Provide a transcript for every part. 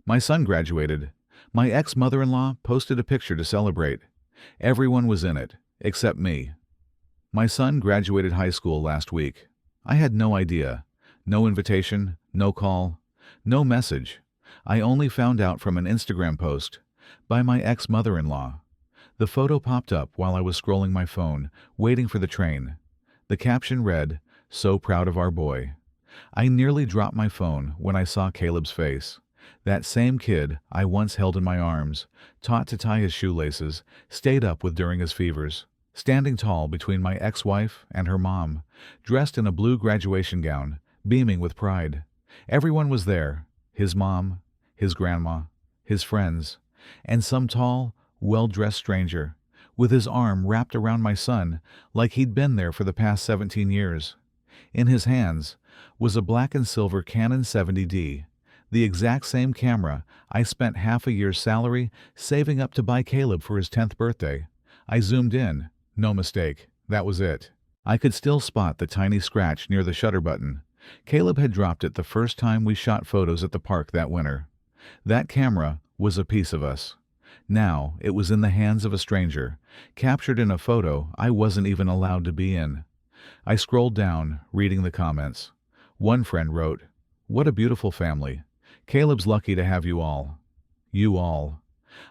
My son graduated. My ex-mother-in-law posted a picture to celebrate. Everyone was in it, except me. My son graduated high school last week. I had no idea. No invitation, no call, no message. I only found out from an Instagram post by my ex-mother-in-law. The photo popped up while I was scrolling my phone, waiting for the train. The caption read, "So proud of our boy." I nearly dropped my phone when I saw Caleb's face. That same kid I once held in my arms, taught to tie his shoelaces, stayed up with during his fevers, standing tall between my ex-wife and her mom, dressed in a blue graduation gown, beaming with pride. Everyone was there, his mom, his grandma, his friends, and some tall, well-dressed stranger, with his arm wrapped around my son like he'd been there for the past 17 years. In his hands was a black and silver Canon 70D, the exact same camera I spent half a year's salary saving up to buy Caleb for his 10th birthday. I zoomed in. No mistake. That was it. I could still spot the tiny scratch near the shutter button. Caleb had dropped it the first time we shot photos at the park that winter. That camera was a piece of us. Now it was in the hands of a stranger, captured in a photo I wasn't even allowed to be in. I scrolled down, reading the comments. One friend wrote, "What a beautiful family. Caleb's lucky to have you all." You all.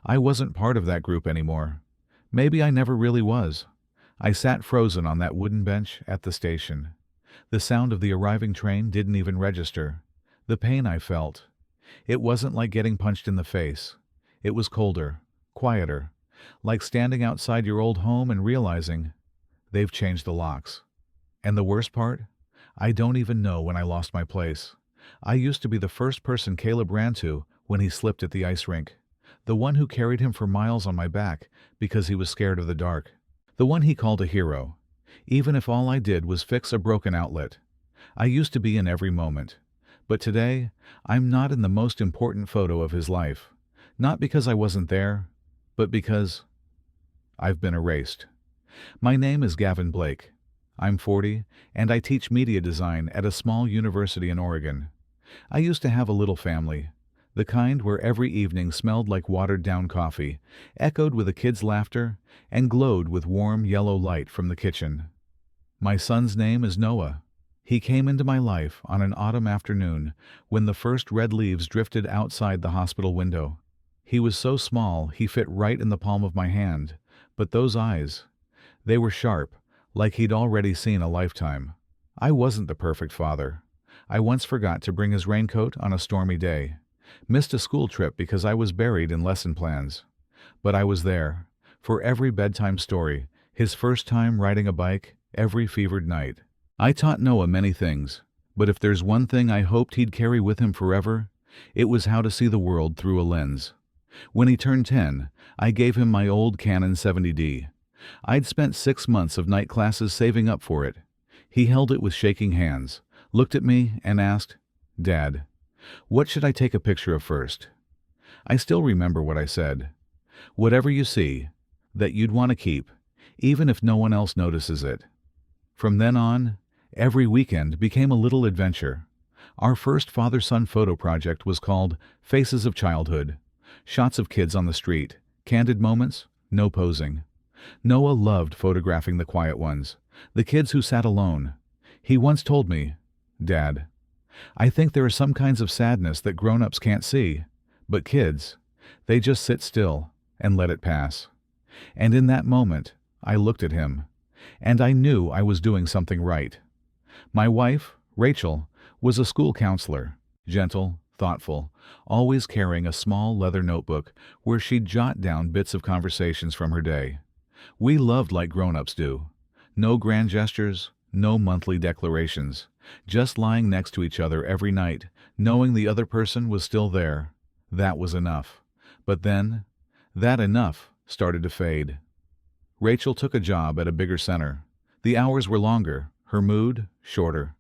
I wasn't part of that group anymore. Maybe I never really was. I sat frozen on that wooden bench at the station. The sound of the arriving train didn't even register. The pain I felt. It wasn't like getting punched in the face. It was colder, quieter, like standing outside your old home and realizing they've changed the locks. And the worst part? I don't even know when I lost my place. I used to be the first person Caleb ran to when he slipped at the ice rink. The one who carried him for miles on my back because he was scared of the dark. The one he called a hero, even if all I did was fix a broken outlet. I used to be in every moment. But today, I'm not in the most important photo of his life. Not because I wasn't there, but because I've been erased. My name is Gavin Blake. I'm 40, and I teach media design at a small university in Oregon. I used to have a little family, the kind where every evening smelled like watered-down coffee, echoed with a kid's laughter, and glowed with warm yellow light from the kitchen. My son's name is Noah. He came into my life on an autumn afternoon when the first red leaves drifted outside the hospital window. He was so small he fit right in the palm of my hand, but those eyes, they were sharp, like he'd already seen a lifetime. I wasn't the perfect father. I once forgot to bring his raincoat on a stormy day, missed a school trip because I was buried in lesson plans. But I was there, for every bedtime story, his first time riding a bike, every fevered night. I taught Noah many things, but if there's one thing I hoped he'd carry with him forever, it was how to see the world through a lens. When he turned 10, I gave him my old Canon 70D. I'd spent 6 months of night classes saving up for it. He held it with shaking hands, looked at me, and asked, "Dad, what should I take a picture of first?" I still remember what I said. "Whatever you see, that you'd want to keep, even if no one else notices it." From then on, every weekend became a little adventure. Our first father-son photo project was called Faces of Childhood. Shots of kids on the street, candid moments, no posing. Noah loved photographing the quiet ones, the kids who sat alone. He once told me, "Dad, I think there are some kinds of sadness that grown-ups can't see, but kids, they just sit still and let it pass." And in that moment, I looked at him, and I knew I was doing something right. My wife, Rachel, was a school counselor, gentle, thoughtful, always carrying a small leather notebook where she'd jot down bits of conversations from her day. We loved like grown-ups do. No grand gestures, no monthly declarations, just lying next to each other every night, knowing the other person was still there. That was enough. But then, that enough started to fade. Rachel took a job at a bigger center. The hours were longer, her mood shorter.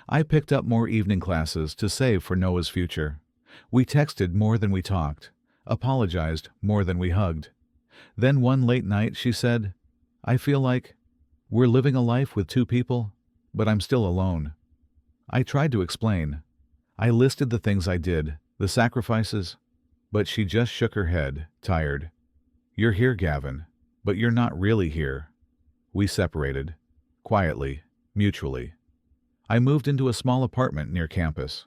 I picked up more evening classes to save for Noah's future. We texted more than we talked, apologized more than we hugged. Then one late night she said, "I feel like we're living a life with 2 people, but I'm still alone." I tried to explain. I listed the things I did, the sacrifices, But she just shook her head, tired. "You're here, Gavin, but you're not really here." We separated. Quietly, mutually. I moved into a small apartment near campus.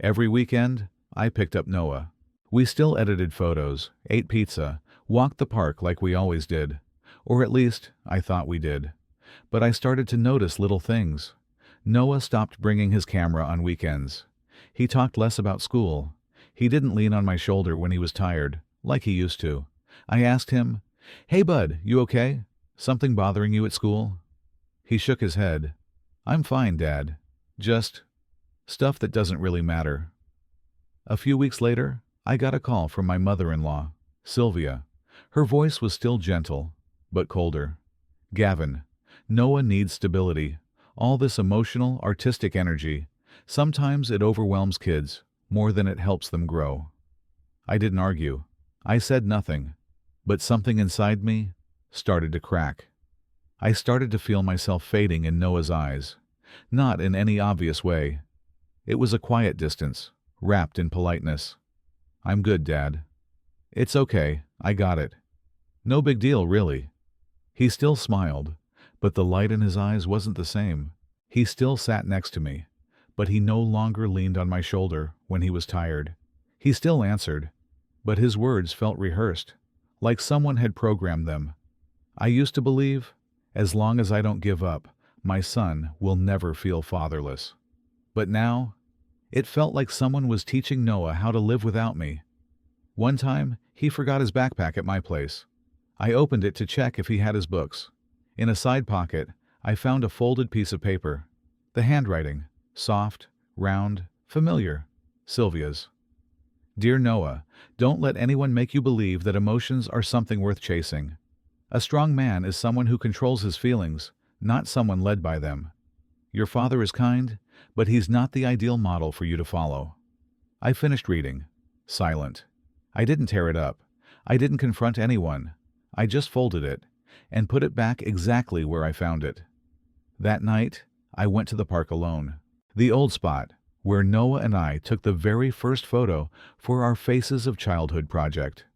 Every weekend, I picked up Noah. We still edited photos, ate pizza, walked the park like we always did. Or at least, I thought we did. But I started to notice little things. Noah stopped bringing his camera on weekends. He talked less about school. He didn't lean on my shoulder when he was tired, like he used to. I asked him, "Hey bud, you okay? Something bothering you at school?" He shook his head. "I'm fine, Dad. Just stuff that doesn't really matter." A few weeks later, I got a call from my mother-in-law, Sylvia. Her voice was still gentle, but colder. "Gavin, Noah needs stability. All this emotional, artistic energy. Sometimes it overwhelms kids more than it helps them grow." I didn't argue. I said nothing. But something inside me started to crack. I started to feel myself fading in Noah's eyes. Not in any obvious way. It was a quiet distance, wrapped in politeness. "I'm good, Dad." "It's okay, I got it." "No big deal, really." He still smiled, but the light in his eyes wasn't the same. He still sat next to me, but he no longer leaned on my shoulder when he was tired. He still answered, but his words felt rehearsed, like someone had programmed them. I used to believe, as long as I don't give up, my son will never feel fatherless. But now, it felt like someone was teaching Noah how to live without me. One time, he forgot his backpack at my place. I opened it to check if he had his books. In a side pocket, I found a folded piece of paper. The handwriting, soft, round, familiar. Sylvia's. "Dear Noah, don't let anyone make you believe that emotions are something worth chasing. A strong man is someone who controls his feelings, not someone led by them. Your father is kind, but he's not the ideal model for you to follow." I finished reading, silent. I didn't tear it up. I didn't confront anyone. I just folded it and put it back exactly where I found it. That night, I went to the park alone. The old spot, where Noah and I took the very first photo for our Faces of Childhood project.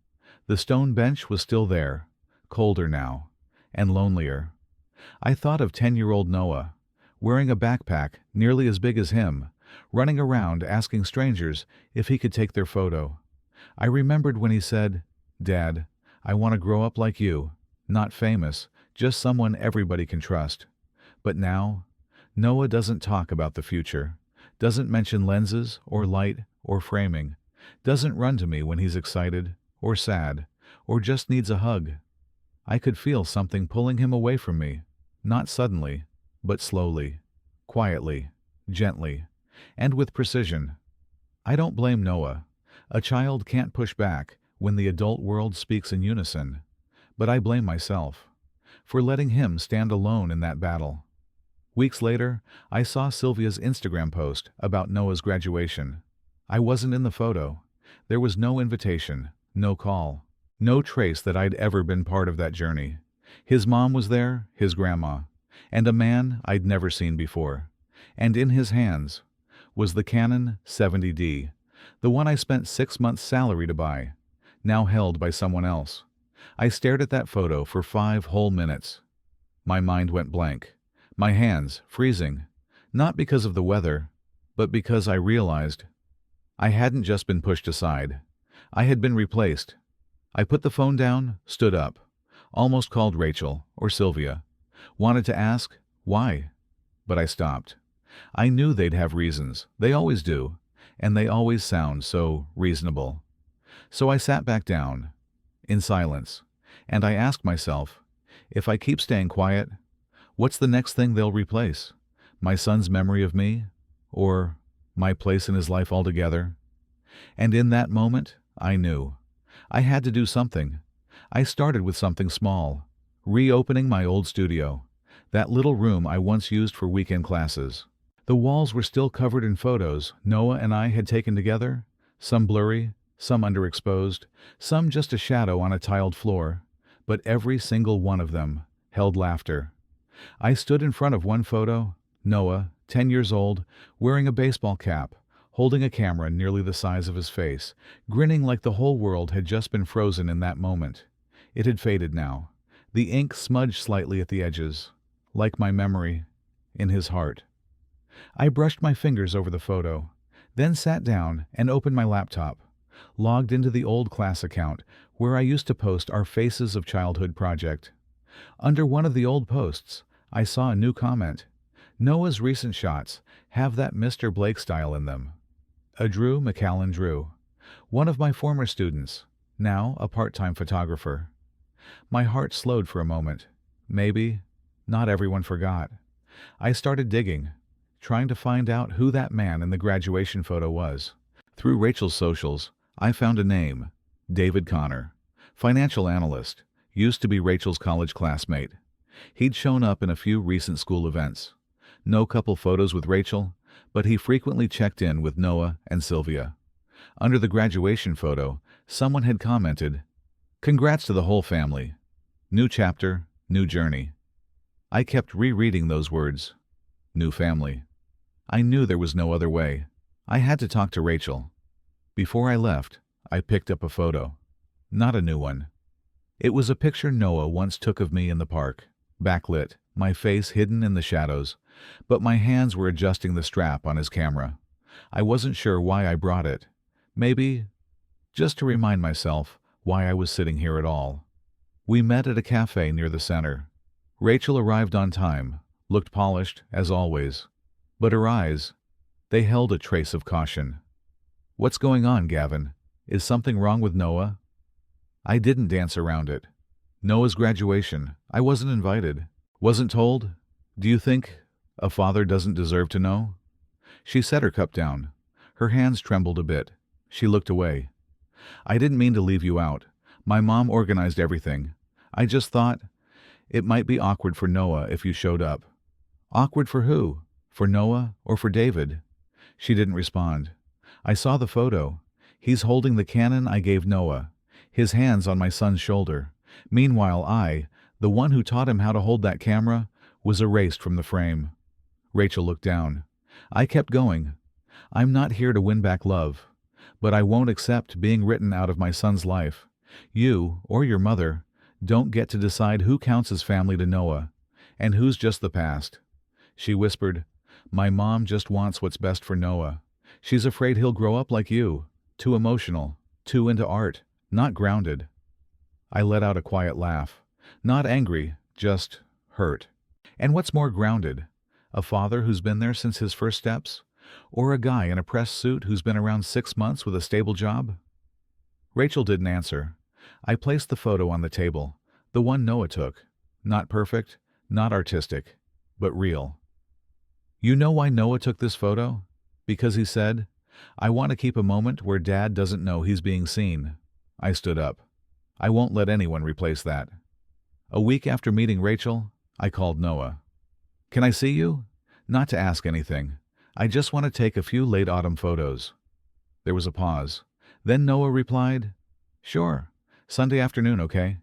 The stone bench was still there, colder now, and lonelier. I thought of 10-year-old Noah, wearing a backpack nearly as big as him, running around asking strangers if he could take their photo. I remembered when he said, "Dad, I want to grow up like you, not famous, just someone everybody can trust." But now, Noah doesn't talk about the future, doesn't mention lenses or light or framing, doesn't run to me when he's excited or sad or just needs a hug. I could feel something pulling him away from me, not suddenly, but slowly, quietly, gently, and with precision. I don't blame Noah. A child can't push back when the adult world speaks in unison. But I blame myself for letting him stand alone in that battle. Weeks later, I saw Sylvia's Instagram post about Noah's graduation. I wasn't in the photo. There was no invitation, no call, no trace that I'd ever been part of that journey. His mom was there, his grandma, and a man I'd never seen before. And in his hands was the Canon 70D, the one I spent 6 months' salary to buy, now held by someone else. I stared at that photo for 5 whole minutes. My mind went blank, my hands freezing, not because of the weather, but because I realized I hadn't just been pushed aside. I had been replaced. I put the phone down, stood up, almost called Rachel or Sylvia, wanted to ask why, but I stopped. I knew they'd have reasons, they always do, and they always sound so reasonable. So I sat back down, in silence, and I asked myself, if I keep staying quiet, what's the next thing they'll replace? My son's memory of me? Or my place in his life altogether? And in that moment, I knew. I had to do something. I started with something small, reopening my old studio, that little room I once used for weekend classes. The walls were still covered in photos Noah and I had taken together, some blurry, some underexposed, some just a shadow on a tiled floor, but every single one of them held laughter. I stood in front of one photo, Noah, 10 years old, wearing a baseball cap, holding a camera nearly the size of his face, grinning like the whole world had just been frozen in that moment. It had faded now. The ink smudged slightly at the edges, like my memory, in his heart. I brushed my fingers over the photo, then sat down and opened my laptop, logged into the old class account where I used to post our Faces of Childhood project. Under one of the old posts, I saw a new comment. Noah's recent shots have that Mr. Blake style in them. A Drew McCallan Drew, one of my former students, now a part-time photographer. My heart slowed for a moment. Maybe not everyone forgot. I started digging, trying to find out who that man in the graduation photo was. Through Rachel's socials, I found a name, David Connor, financial analyst, used to be Rachel's college classmate. He'd shown up in a few recent school events. No couple photos with Rachel, but he frequently checked in with Noah and Sylvia. Under the graduation photo, someone had commented, "Congrats to the whole family. New chapter, new journey." I kept rereading those words. New family. I knew there was no other way. I had to talk to Rachel. Before I left, I picked up a photo. Not a new one. It was a picture Noah once took of me in the park, backlit, my face hidden in the shadows, but my hands were adjusting the strap on his camera. I wasn't sure why I brought it. Maybe just to remind myself why I was sitting here at all. We met at a cafe near the center. Rachel arrived on time, looked polished, as always. But her eyes, they held a trace of caution. "What's going on, Gavin? Is something wrong with Noah?" I didn't dance around it. Noah's graduation. I wasn't invited. Wasn't told. Do you think a father doesn't deserve to know? She set her cup down. Her hands trembled a bit. She looked away. "I didn't mean to leave you out. My mom organized everything. I just thought it might be awkward for Noah if you showed up." "Awkward for who? For Noah or for David?" She didn't respond. I saw the photo. He's holding the Canon I gave Noah, his hands on my son's shoulder. Meanwhile, I, the one who taught him how to hold that camera, was erased from the frame. Rachel looked down. I kept going. "I'm not here to win back love, but I won't accept being written out of my son's life. You, or your mother, don't get to decide who counts as family to Noah, and who's just the past." She whispered, "My mom just wants what's best for Noah. She's afraid he'll grow up like you, too emotional, too into art, not grounded." I let out a quiet laugh. Not angry, just hurt. And what's more grounded? A father who's been there since his first steps? Or a guy in a pressed suit who's been around 6 months with a stable job? Rachel didn't answer. I placed the photo on the table, the one Noah took. Not perfect, not artistic, but real. "You know why Noah took this photo? Because he said, 'I want to keep a moment where Dad doesn't know he's being seen.'" I stood up. I won't let anyone replace that. A week after meeting Rachel, I called Noah. "Can I see you? Not to ask anything. I just want to take a few late autumn photos." There was a pause. Then Noah replied, "Sure. Sunday afternoon, okay?"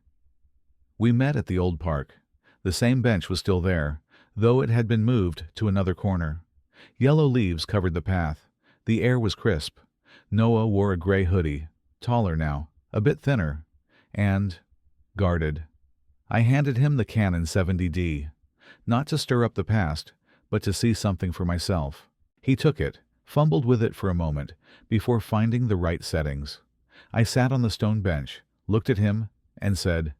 We met at the old park. The same bench was still there, though it had been moved to another corner. Yellow leaves covered the path. The air was crisp. Noah wore a gray hoodie, taller now, a bit thinner, and guarded. I handed him the Canon 70D, not to stir up the past, but to see something for myself. He took it, fumbled with it for a moment, before finding the right settings. I sat on the stone bench, looked at him, and said,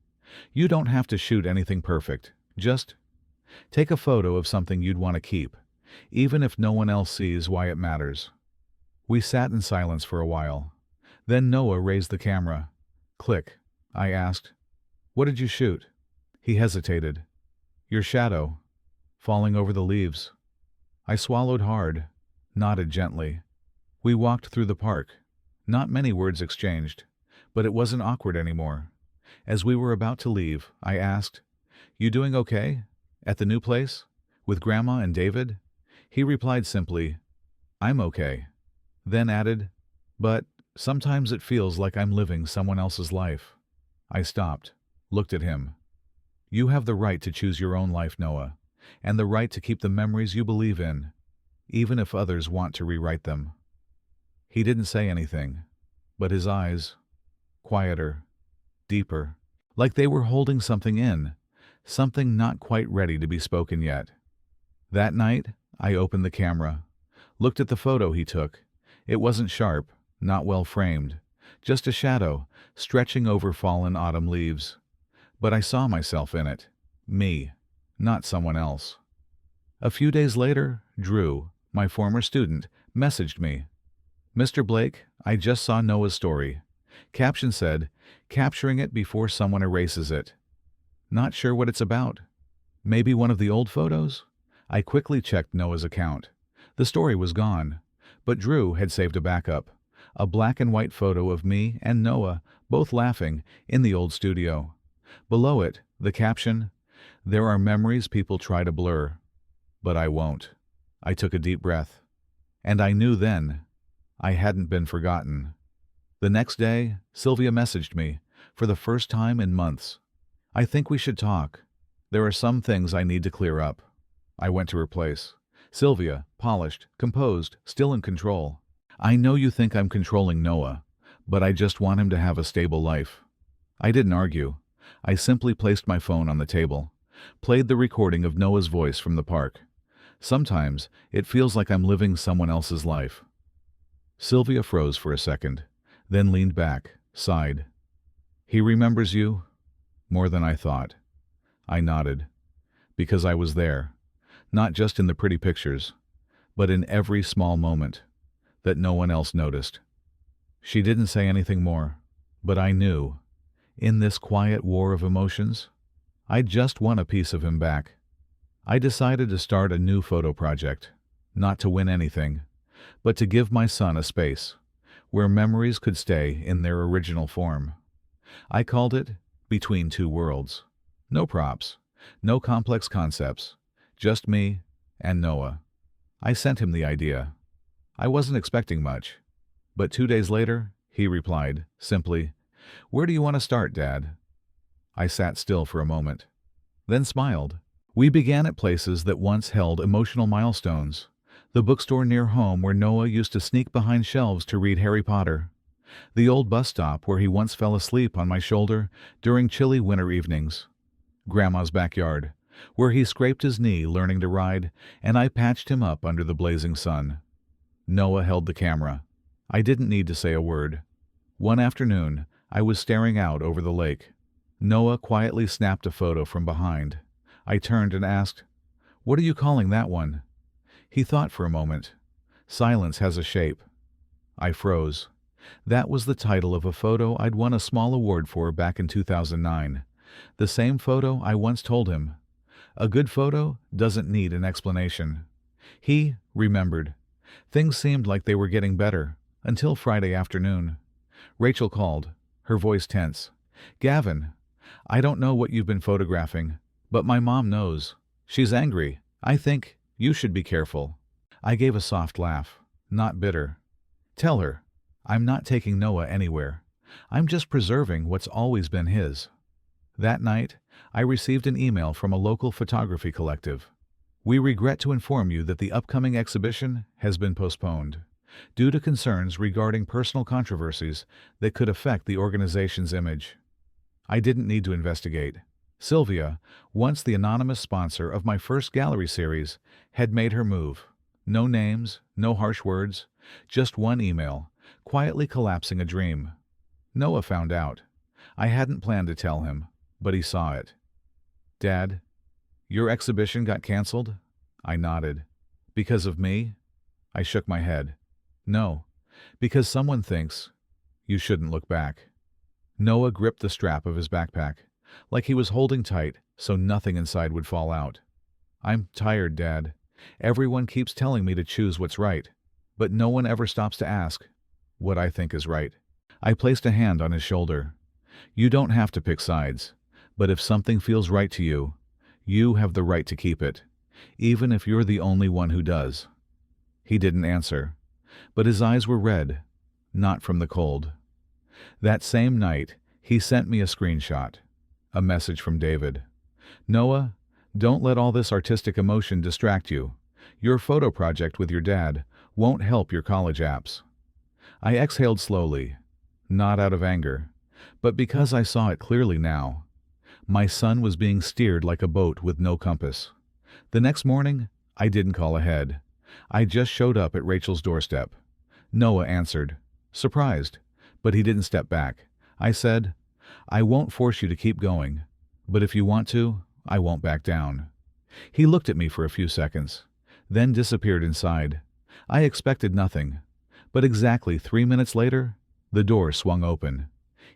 "You don't have to shoot anything perfect. Just take a photo of something you'd want to keep, even if no one else sees why it matters." We sat in silence for a while. Then Noah raised the camera. "Click," I asked. "What did you shoot?" He hesitated. "Your shadow, falling over the leaves." I swallowed hard, nodded gently. We walked through the park. Not many words exchanged, but it wasn't awkward anymore. As we were about to leave, I asked, "You doing okay? At the new place? With Grandma and David?" He replied simply, "I'm okay." Then added, "But sometimes it feels like I'm living someone else's life." I stopped, looked at him. "You have the right to choose your own life, Noah, and the right to keep the memories you believe in, even if others want to rewrite them." He didn't say anything, but his eyes, quieter, deeper, like they were holding something in, something not quite ready to be spoken yet. That night, I opened the camera, looked at the photo he took. It wasn't sharp, not well framed, just a shadow stretching over fallen autumn leaves. But I saw myself in it. Me, not someone else. A few days later, Drew, my former student, messaged me. "Mr. Blake, I just saw Noah's story." Caption said, "Capturing it before someone erases it." Not sure what it's about. Maybe one of the old photos? I quickly checked Noah's account. The story was gone, but Drew had saved a backup. A black and white photo of me and Noah, both laughing, in the old studio. Below it, the caption, "There are memories people try to blur, but I won't." I took a deep breath. And I knew then I hadn't been forgotten. The next day, Sylvia messaged me, for the first time in months. "I think we should talk. There are some things I need to clear up." I went to her place. Sylvia, polished, composed, still in control. "I know you think I'm controlling Noah, but I just want him to have a stable life." I didn't argue. I simply placed my phone on the table, played the recording of Noah's voice from the park. Sometimes it feels like I'm living someone else's life. Sylvia froze for a second, then leaned back, sighed. "He remembers you? More than I thought." I nodded, because I was there, not just in the pretty pictures, but in every small moment that no one else noticed. She didn't say anything more, but I knew, in this quiet war of emotions, I just won a piece of him back. I decided to start a new photo project, not to win anything, but to give my son a space where memories could stay in their original form. I called it Between Two Worlds. No props, no complex concepts, just me and Noah. I sent him the idea. I wasn't expecting much, but 2 days later, he replied, simply, "Where do you want to start, Dad?" I sat still for a moment, then smiled. We began at places that once held emotional milestones. The bookstore near home where Noah used to sneak behind shelves to read Harry Potter. The old bus stop where he once fell asleep on my shoulder during chilly winter evenings. Grandma's backyard, where he scraped his knee learning to ride, and I patched him up under the blazing sun. Noah held the camera. I didn't need to say a word. One afternoon, I was staring out over the lake. Noah quietly snapped a photo from behind. I turned and asked, "What are you calling that one?" He thought for a moment. "Silence has a shape." I froze. That was the title of a photo I'd won a small award for back in 2009. The same photo I once told him. A good photo doesn't need an explanation. He remembered. Things seemed like they were getting better, until Friday afternoon. Rachel called, her voice tense. "Gavin, I don't know what you've been photographing, but my mom knows. She's angry. I think you should be careful." I gave a soft laugh, not bitter. "Tell her, I'm not taking Noah anywhere. I'm just preserving what's always been his." That night, I received an email from a local photography collective. "We regret to inform you that the upcoming exhibition has been postponed, due to concerns regarding personal controversies that could affect the organization's image." I didn't need to investigate. Sylvia, once the anonymous sponsor of my first gallery series, had made her move. No names, no harsh words, just one email, quietly collapsing a dream. Noah found out. I hadn't planned to tell him, but he saw it. "Dad, your exhibition got canceled?" I nodded. "Because of me?" I shook my head. "No, because someone thinks you shouldn't look back." Noah gripped the strap of his backpack, like he was holding tight so nothing inside would fall out. "I'm tired, Dad. Everyone keeps telling me to choose what's right, but no one ever stops to ask what I think is right." I placed a hand on his shoulder. "You don't have to pick sides, but if something feels right to you, you have the right to keep it, even if you're the only one who does." He didn't answer, but his eyes were red, not from the cold. That same night, he sent me a screenshot, a message from David. "Noah, don't let all this artistic emotion distract you. Your photo project with your dad won't help your college apps." I exhaled slowly, not out of anger, but because I saw it clearly now. My son was being steered like a boat with no compass. The next morning, I didn't call ahead. I just showed up at Rachel's doorstep. Noah answered, surprised, but he didn't step back. I said, I won't force you to keep going, but if you want to, I won't back down. He looked at me for a few seconds, then disappeared inside. I expected nothing, but exactly 3 minutes later, the door swung open.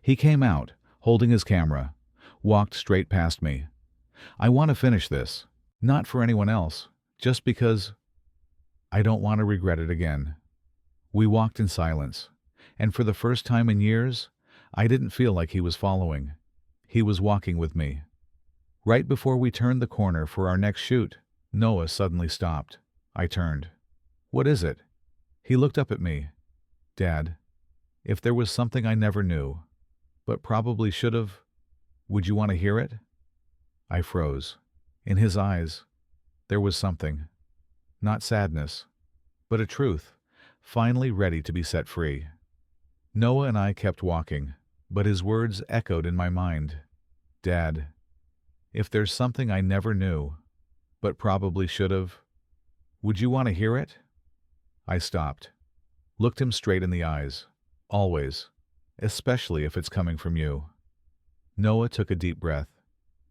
He came out, holding his camera, walked straight past me. I want to finish this, not for anyone else, just because I don't want to regret it again. We walked in silence, and for the first time in years, I didn't feel like he was following. He was walking with me. Right before we turned the corner for our next shoot, Noah suddenly stopped. I turned. What is it? He looked up at me. Dad, if there was something I never knew, but probably should have, would you want to hear it? I froze. In his eyes, there was something. Not sadness, but a truth, finally ready to be set free. Noah and I kept walking, but his words echoed in my mind. Dad, if there's something I never knew, but probably should have, would you want to hear it? I stopped, looked him straight in the eyes. Always, especially if it's coming from you. Noah took a deep breath.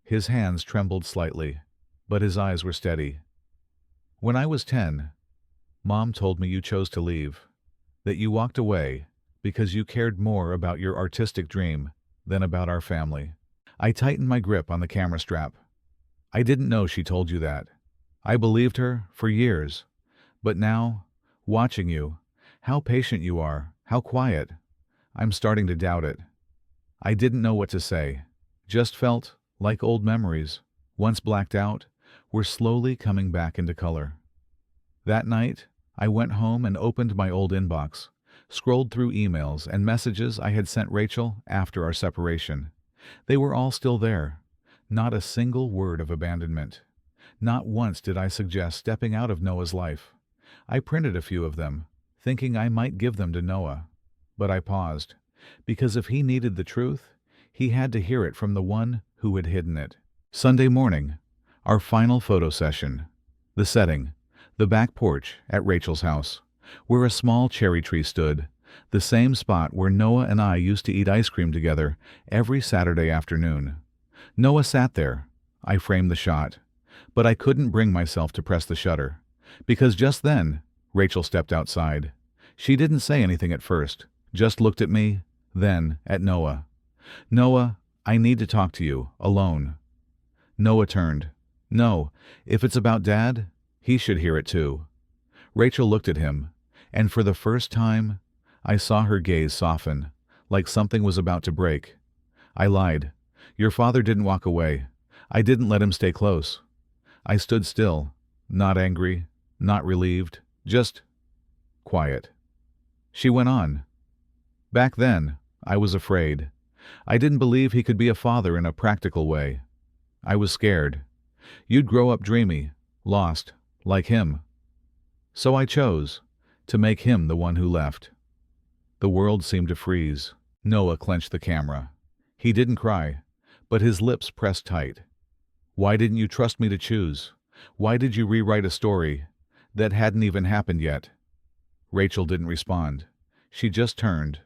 His hands trembled slightly, but his eyes were steady. When I was 10, Mom told me you chose to leave, that you walked away because you cared more about your artistic dream than about our family. I tightened my grip on the camera strap. I didn't know she told you that. I believed her for years, but now, watching you, how patient you are, how quiet, I'm starting to doubt it. I didn't know what to say, just felt like old memories, once blacked out, were slowly coming back into color. That night, I went home and opened my old inbox, scrolled through emails and messages I had sent Rachel after our separation. They were all still there, not a single word of abandonment. Not once did I suggest stepping out of Noah's life. I printed a few of them, thinking I might give them to Noah. But I paused, because if he needed the truth, he had to hear it from the one who had hidden it. Sunday morning, our final photo session. The setting, the back porch at Rachel's house, where a small cherry tree stood, the same spot where Noah and I used to eat ice cream together every Saturday afternoon. Noah sat there. I framed the shot, but I couldn't bring myself to press the shutter, because just then, Rachel stepped outside. She didn't say anything at first, just looked at me, then at Noah. Noah, I need to talk to you, alone. Noah turned. No, if it's about Dad, he should hear it too. Rachel looked at him, and for the first time, I saw her gaze soften, like something was about to break. I lied. Your father didn't walk away. I didn't let him stay close. I stood still, not angry, not relieved, just quiet. She went on. Back then, I was afraid. I didn't believe he could be a father in a practical way. I was scared. You'd grow up dreamy, lost, like him. So I chose to make him the one who left. The world seemed to freeze. Noah clenched the camera. He didn't cry, but his lips pressed tight. Why didn't you trust me to choose? Why did you rewrite a story that hadn't even happened yet? Rachel didn't respond. She just turned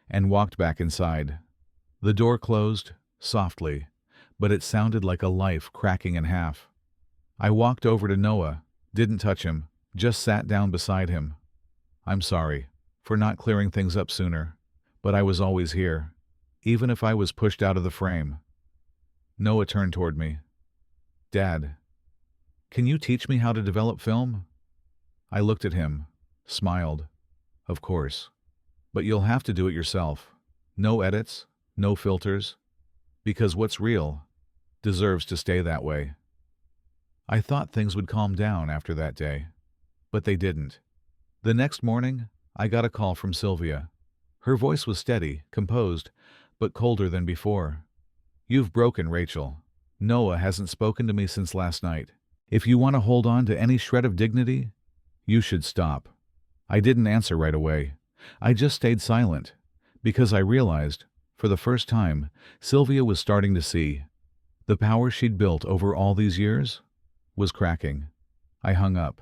and walked back inside. The door closed, softly, but it sounded like a life cracking in half. I walked over to Noah, didn't touch him, just sat down beside him. I'm sorry for not clearing things up sooner, but I was always here, even if I was pushed out of the frame. Noah turned toward me. Dad, can you teach me how to develop film? I looked at him, smiled. Of course. But you'll have to do it yourself. No edits, no filters, because what's real deserves to stay that way. I thought things would calm down after that day, but they didn't. The next morning, I got a call from Sylvia. Her voice was steady, composed, but colder than before. You've broken, Rachel. Noah hasn't spoken to me since last night. If you want to hold on to any shred of dignity, you should stop. I didn't answer right away. I just stayed silent, because I realized, for the first time, Sylvia was starting to see. The power she'd built over all these years was cracking. I hung up,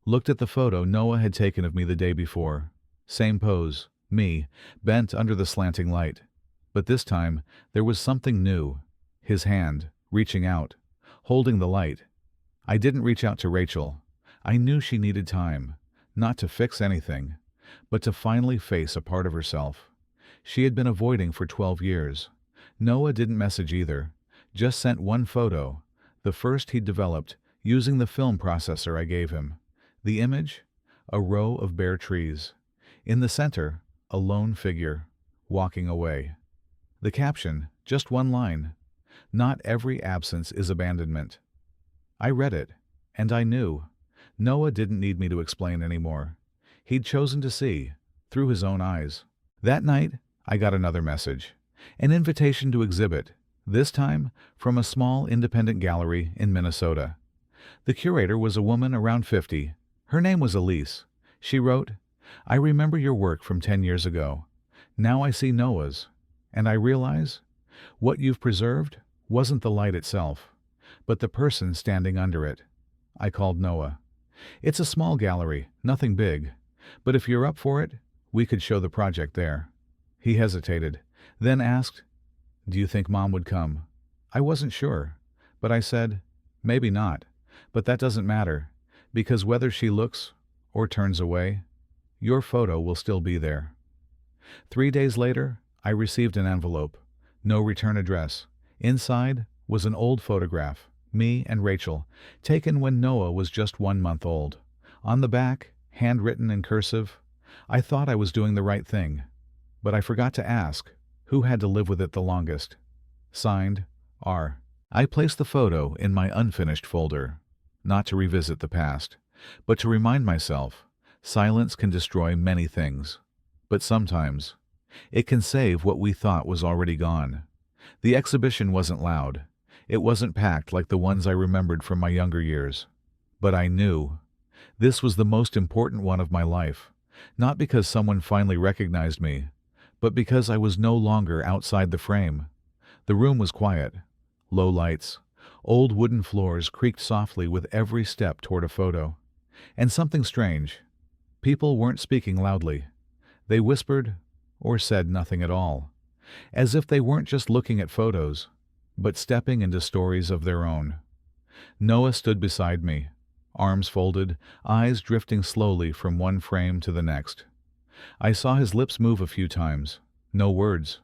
looked at the photo Noah had taken of me the day before. Same pose, me, bent under the slanting light. But this time, there was something new. His hand, reaching out, holding the light. I didn't reach out to Rachel. I knew she needed time, not to fix anything, but to finally face a part of herself she had been avoiding for 12 years. Noah didn't message either, just sent one photo, the first he'd developed using the film processor I gave him. The image? A row of bare trees. In the center, a lone figure, walking away. The caption, just one line. Not every absence is abandonment. I read it, and I knew. Noah didn't need me to explain anymore. He'd chosen to see, through his own eyes. That night, I got another message. An invitation to exhibit, this time from a small independent gallery in Minnesota. The curator was a woman around 50. Her name was Elise. She wrote, "I remember your work from 10 years ago. Now I see Noah's, and I realize what you've preserved wasn't the light itself, but the person standing under it." I called Noah. "It's a small gallery, nothing big, but if you're up for it, we could show the project there." He hesitated, then asked, "Do you think Mom would come?" I wasn't sure, but I said, "Maybe not, but that doesn't matter, because whether she looks or turns away, your photo will still be there." 3 days later, I received an envelope. No return address. Inside was an old photograph, me and Rachel, taken when Noah was just 1 month old. On the back, handwritten in cursive, I thought I was doing the right thing, but I forgot to ask who had to live with it the longest. Signed, R. I placed the photo in my unfinished folder, not to revisit the past, but to remind myself silence can destroy many things, but sometimes it can save what we thought was already gone. The exhibition wasn't loud. It wasn't packed like the ones I remembered from my younger years. But I knew this was the most important one of my life, not because someone finally recognized me, but because I was no longer outside the frame. The room was quiet. Low lights. Old wooden floors creaked softly with every step toward a photo. And something strange. People weren't speaking loudly. They whispered or said nothing at all, as if they weren't just looking at photos, but stepping into stories of their own. Noah stood beside me, arms folded, eyes drifting slowly from one frame to the next. I saw his lips move a few times. No words.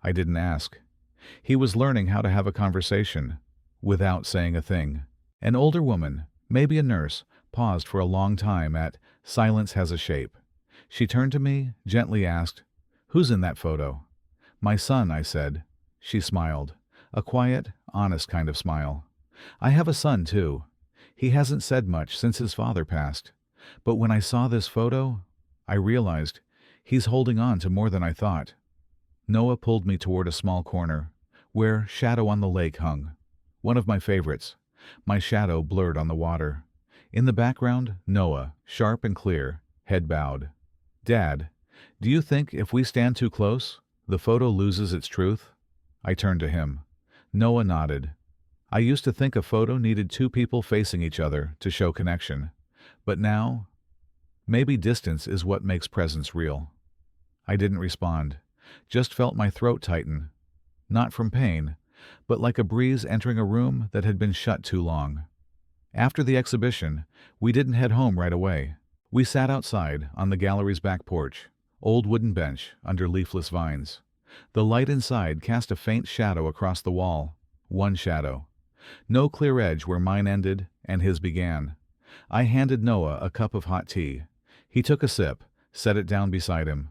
I didn't ask. He was learning how to have a conversation, without saying a thing. An older woman, maybe a nurse, paused for a long time at "Silence Has a Shape." She turned to me, gently asked, "Who's in that photo?" "My son," I said. She smiled, a quiet, honest kind of smile. "I have a son, too. He hasn't said much since his father passed. But when I saw this photo, I realized he's holding on to more than I thought." Noah pulled me toward a small corner, where Shadow on the Lake hung. One of my favorites. My shadow blurred on the water. In the background, Noah, sharp and clear, head bowed. "Dad, do you think if we stand too close, the photo loses its truth?" I turned to him. Noah nodded. "I used to think a photo needed two people facing each other to show connection. But now, maybe distance is what makes presence real." I didn't respond, just felt my throat tighten. Not from pain, but like a breeze entering a room that had been shut too long. After the exhibition, we didn't head home right away. We sat outside on the gallery's back porch, old wooden bench under leafless vines. The light inside cast a faint shadow across the wall. One shadow. No clear edge where mine ended and his began. I handed Noah a cup of hot tea. He took a sip, set it down beside him.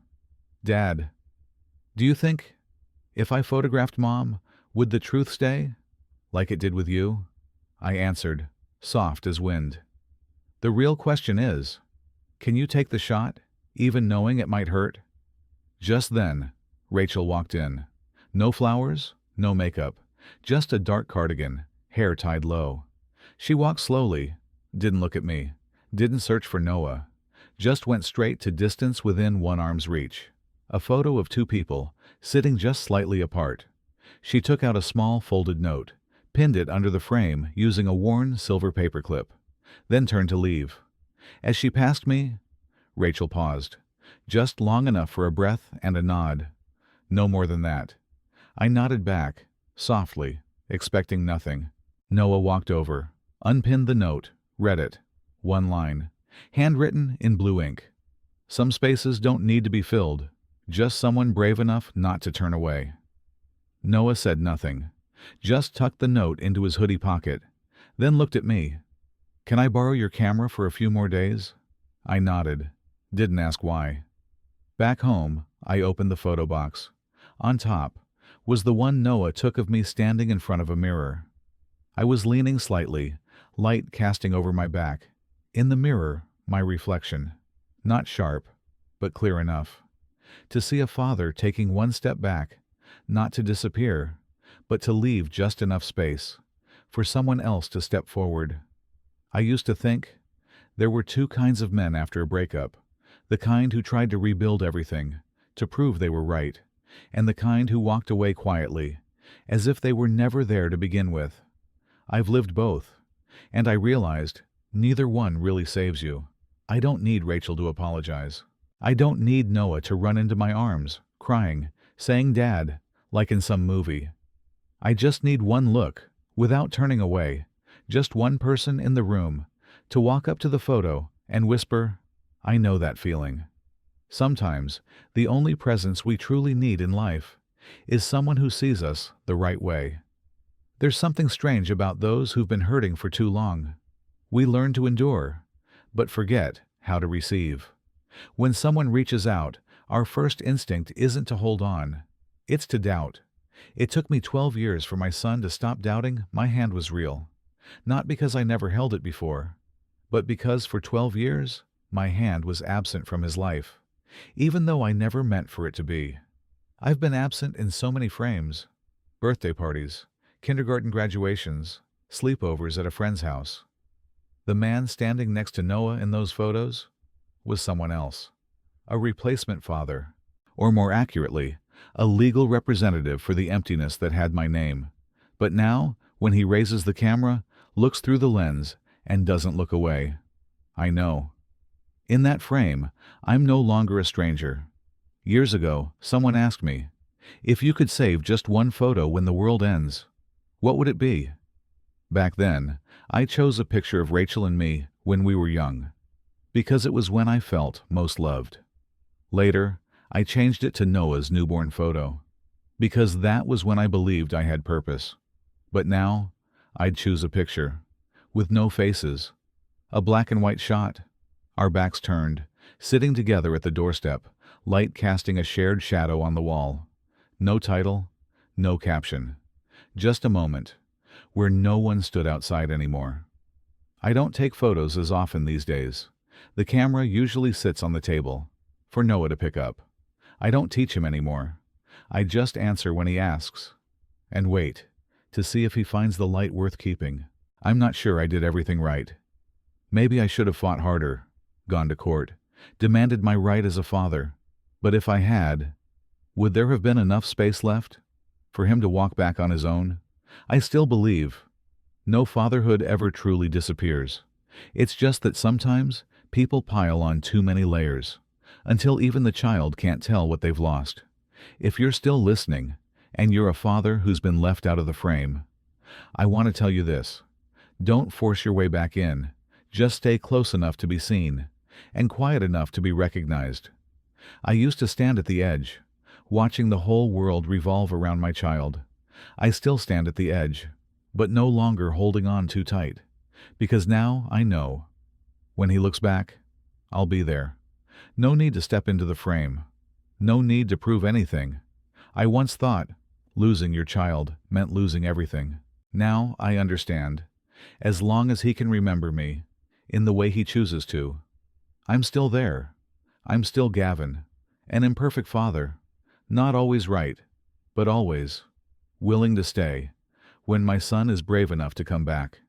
"Dad, do you think, if I photographed Mom, would the truth stay? Like it did with you?" I answered, soft as wind. "The real question is, can you take the shot, even knowing it might hurt?" Just then, Rachel walked in. No flowers, no makeup, just a dark cardigan, hair tied low. She walked slowly, didn't look at me, didn't search for Noah, just went straight to distance within one arm's reach. A photo of two people, sitting just slightly apart. She took out a small folded note, pinned it under the frame using a worn silver paperclip, then turned to leave. As she passed me, Rachel paused, just long enough for a breath and a nod. No more than that. I nodded back, softly, expecting nothing. Noah walked over, unpinned the note, read it. One line, handwritten in blue ink. Some spaces don't need to be filled, just someone brave enough not to turn away. Noah said nothing, just tucked the note into his hoodie pocket, then looked at me. "Can I borrow your camera for a few more days?" I nodded, didn't ask why. Back home, I opened the photo box. On top was the one Noah took of me standing in front of a mirror. I was leaning slightly, light casting over my back. In the mirror, my reflection. Not sharp, but clear enough. To see a father taking one step back, not to disappear, but to leave just enough space for someone else to step forward. I used to think there were two kinds of men after a breakup, the kind who tried to rebuild everything, to prove they were right, and the kind who walked away quietly, as if they were never there to begin with. I've lived both, and I realized neither one really saves you. I don't need Rachel to apologize. I don't need Noah to run into my arms, crying, saying "Dad," like in some movie. I just need one look, without turning away, just one person in the room, to walk up to the photo and whisper, "I know that feeling." Sometimes, the only presence we truly need in life is someone who sees us the right way. There's something strange about those who've been hurting for too long. We learn to endure, but forget how to receive. When someone reaches out, our first instinct isn't to hold on, it's to doubt. It took me 12 years for my son to stop doubting my hand was real. Not because I never held it before, but because for 12 years, my hand was absent from his life, even though I never meant for it to be. I've been absent in so many frames: birthday parties, kindergarten graduations, sleepovers at a friend's house. The man standing next to Noah in those photos was someone else. A replacement father, or more accurately, a legal representative for the emptiness that had my name. But now, when he raises the camera, looks through the lens, and doesn't look away, I know. In that frame, I'm no longer a stranger. Years ago, someone asked me, if you could save just one photo when the world ends, what would it be? Back then, I chose a picture of Rachel and me when we were young, because it was when I felt most loved. Later, I changed it to Noah's newborn photo, because that was when I believed I had purpose. But now, I'd choose a picture, with no faces, a black and white shot, our backs turned, sitting together at the doorstep, light casting a shared shadow on the wall. No title, no caption, just a moment, where no one stood outside anymore. I don't take photos as often these days. The camera usually sits on the table, for Noah to pick up. I don't teach him anymore. I just answer when he asks, and wait to see if he finds the light worth keeping. I'm not sure I did everything right. Maybe I should have fought harder, gone to court, demanded my right as a father. But if I had, would there have been enough space left for him to walk back on his own? I still believe no fatherhood ever truly disappears. It's just that sometimes people pile on too many layers, until even the child can't tell what they've lost. If you're still listening, and you're a father who's been left out of the frame, I want to tell you this. Don't force your way back in. Just stay close enough to be seen, and quiet enough to be recognized. I used to stand at the edge, watching the whole world revolve around my child. I still stand at the edge, but no longer holding on too tight, because now I know, when he looks back, I'll be there. No need to step into the frame. No need to prove anything. I once thought losing your child meant losing everything. Now I understand. As long as he can remember me, in the way he chooses to, I'm still there. I'm still Gavin, an imperfect father, not always right, but always willing to stay when my son is brave enough to come back.